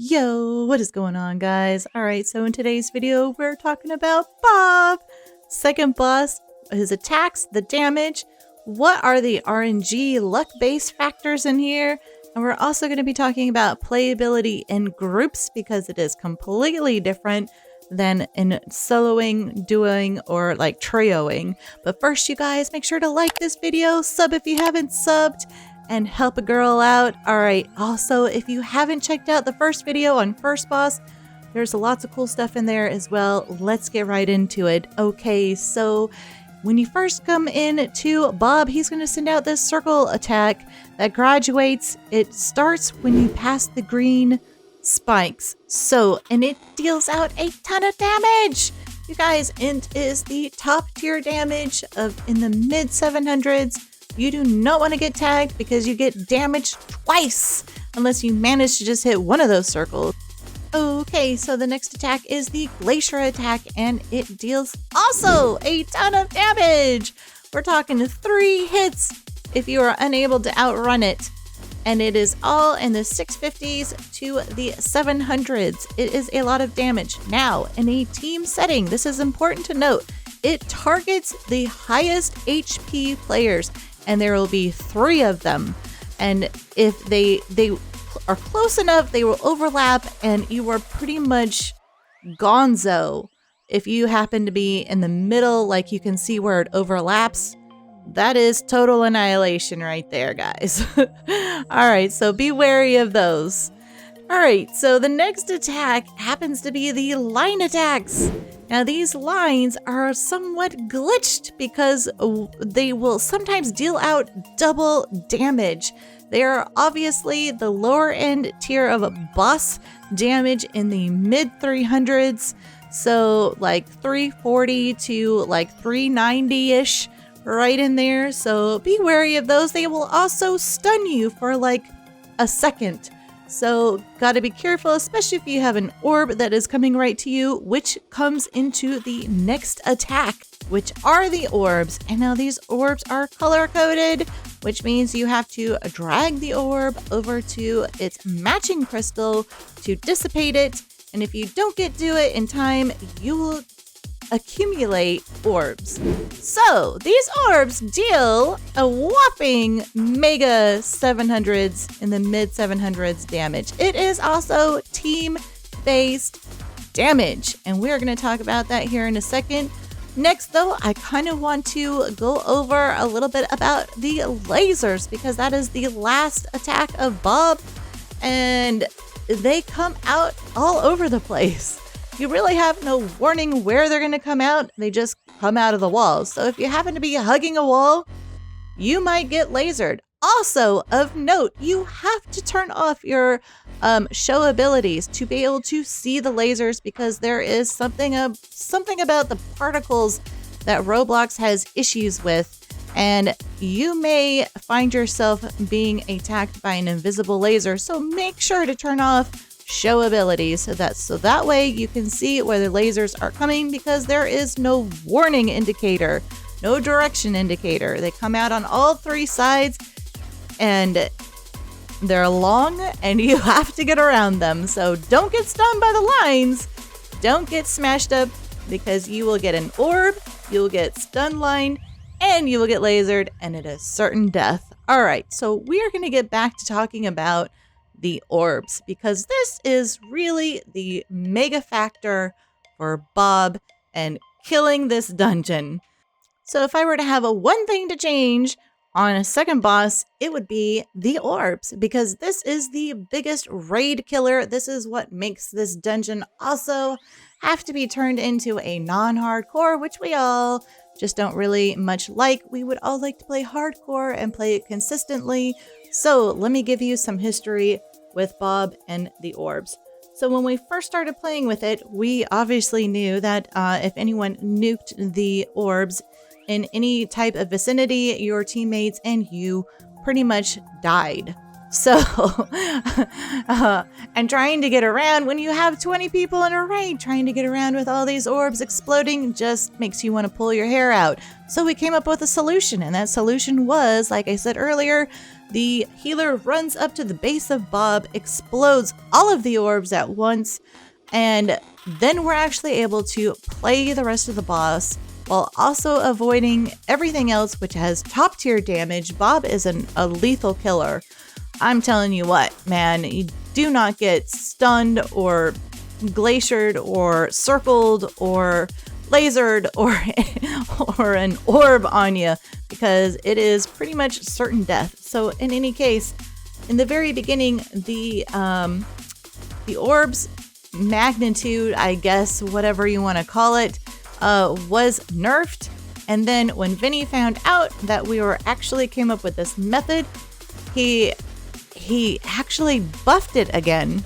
Yo, what is going on, guys? Alright, so in today's video, we're talking about Bob. Second boss, his attacks, the damage, what are the RNG luck-based factors in here, and we're also going to be talking about playability in groups because it is completely different than in soloing, duoing, or like trioing. But first, you guys, make sure to like this video, sub if you haven't subbed, and help a girl out. Alright, also, if you haven't checked out the first video on First Boss, there's lots of cool stuff in there as well. Let's get right into it. Okay, so when you first come in to Bob, he's going to send out this circle attack that graduates. It starts when you pass the green spikes. And it deals out a ton of damage. You guys, Int is the top tier damage in the mid 700s. You do not want to get tagged because you get damaged twice unless you manage to just hit one of those circles. Okay, so the next attack is the Glacier attack, and it deals also a ton of damage. We're talking 3 hits if you are unable to outrun it. And it is all in the 650s to the 700s. It is a lot of damage. Now, in a team setting, this is important to note, it targets the highest HP players, and there will be 3 of them. And if they are close enough, they will overlap, and you are pretty much gonzo. If you happen to be in the middle, like you can see where it overlaps, that is total annihilation right there, guys. Alright, so be wary of those. Alright, so the next attack happens to be the line attacks. Now, these lines are somewhat glitched because they will sometimes deal out double damage. They are obviously the lower end tier of boss damage in the mid 300s. So like 340 to like 390-ish, right in there. So be wary of those. They will also stun you for like a second. So gotta be careful, especially if you have an orb that is coming right to you, which comes into the next attack, which are the orbs. And now these orbs are color coded, which means you have to drag the orb over to its matching crystal to dissipate it. And if you don't get to it in time, you will accumulate orbs. So these orbs deal a whopping mega 700s in the mid 700s damage. It is also team based damage, and we're going to talk about that here in a second. Next though, I kind of want to go over a little bit about the lasers because that is the last attack of Bob, and they come out all over the place. You really have no warning where they're going to come out. They just come out of the walls. So if you happen to be hugging a wall, you might get lasered. Also, of note, you have to turn off your show abilities to be able to see the lasers because there is something about the particles that Roblox has issues with. And you may find yourself being attacked by an invisible laser. So make sure to turn off show abilities so that way you can see where the lasers are coming, because there is no warning indicator, no direction indicator. They come out on all 3 sides and they're long and you have to get around them. So don't get stunned by the lines, don't get smashed up, because you will get an orb, you will get stun line, and you will get lasered, and it is certain death. Alright, so we are going to get back to talking about the orbs, because this is really the mega factor for Bob and killing this dungeon. So if I were to have one thing to change on a second boss, it would be the orbs, because this is the biggest raid killer. This is what makes this dungeon also have to be turned into a non-hardcore, which we all just don't really much like. We would all like to play hardcore and play it consistently. So let me give you some history with Bob and the orbs. So when we first started playing with it, we obviously knew that if anyone nuked the orbs in any type of vicinity, your teammates and you pretty much died. So, and trying to get around when you have 20 people in a raid, trying to get around with all these orbs exploding just makes you want to pull your hair out. So we came up with a solution, and that solution was, like I said earlier, the healer runs up to the base of Bob, explodes all of the orbs at once, and then we're actually able to play the rest of the boss while also avoiding everything else, which has top tier damage. Bob is a lethal killer. I'm telling you what, man, you do not get stunned or glaciered or circled or lasered or an orb on you, because it is pretty much certain death. So in any case, in the very beginning, the orb's magnitude, I guess, whatever you want to call it, was nerfed. And then when Vinny found out that we actually came up with this method, he actually buffed it again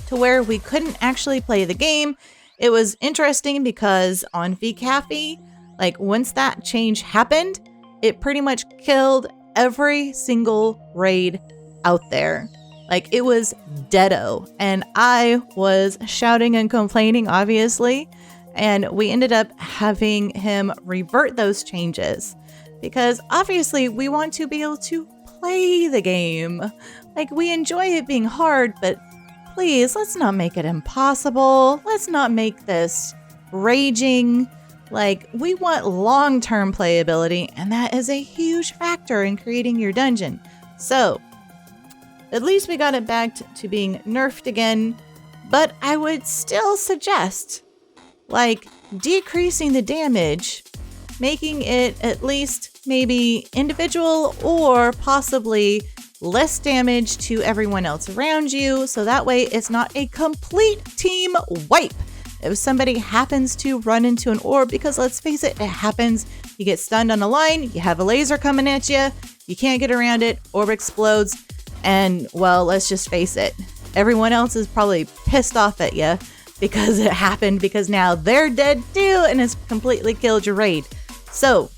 to where we couldn't actually play the game. It was interesting because on vcaffy, like once that change happened, it pretty much killed every single raid out there. Like it was deado, and I was shouting and complaining, obviously, and we ended up having him revert those changes because obviously we want to be able to play the game. Like, we enjoy it being hard, but please, let's not make it impossible. Let's not make this raging. Like, we want long-term playability, and that is a huge factor in creating your dungeon. So, at least we got it back to being nerfed again, but I would still suggest, like, decreasing the damage, making it at least maybe individual or possibly less damage to everyone else around you, so that way it's not a complete team wipe if somebody happens to run into an orb, because let's face it, it happens. You get stunned on a line, you have a laser coming at you, you can't get around it, orb explodes, and well, let's just face it, everyone else is probably pissed off at you because it happened, because now they're dead too and it's completely killed your raid. So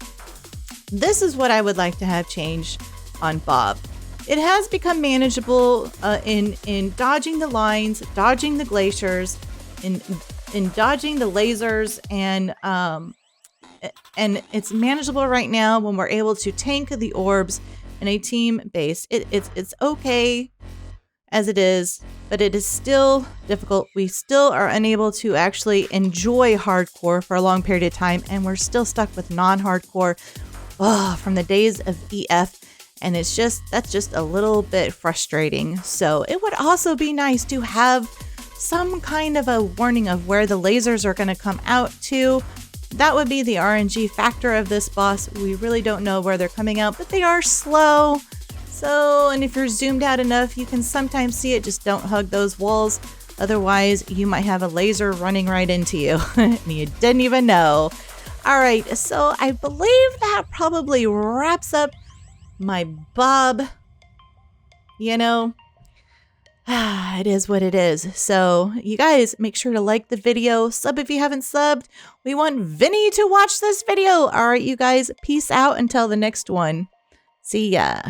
this is what I would like to have changed on Bob. It has become manageable in dodging the lines, dodging the glaciers, in dodging the lasers, and it's manageable right now when we're able to tank the orbs in a team base. It's okay as it is, but it is still difficult. We still are unable to actually enjoy hardcore for a long period of time, and we're still stuck with non-hardcore from the days of EF. And that's just a little bit frustrating. So it would also be nice to have some kind of a warning of where the lasers are going to come out to. That would be the RNG factor of this boss. We really don't know where they're coming out, but they are slow. So, and if you're zoomed out enough, you can sometimes see it. Just don't hug those walls. Otherwise, you might have a laser running right into you and you didn't even know. All right, so I believe that probably wraps up my Bob. You know, it is what it is. So you guys make sure to like the video, sub if you haven't subbed. We want Vinny to watch this video. All right, you guys, peace out until the next one. See ya.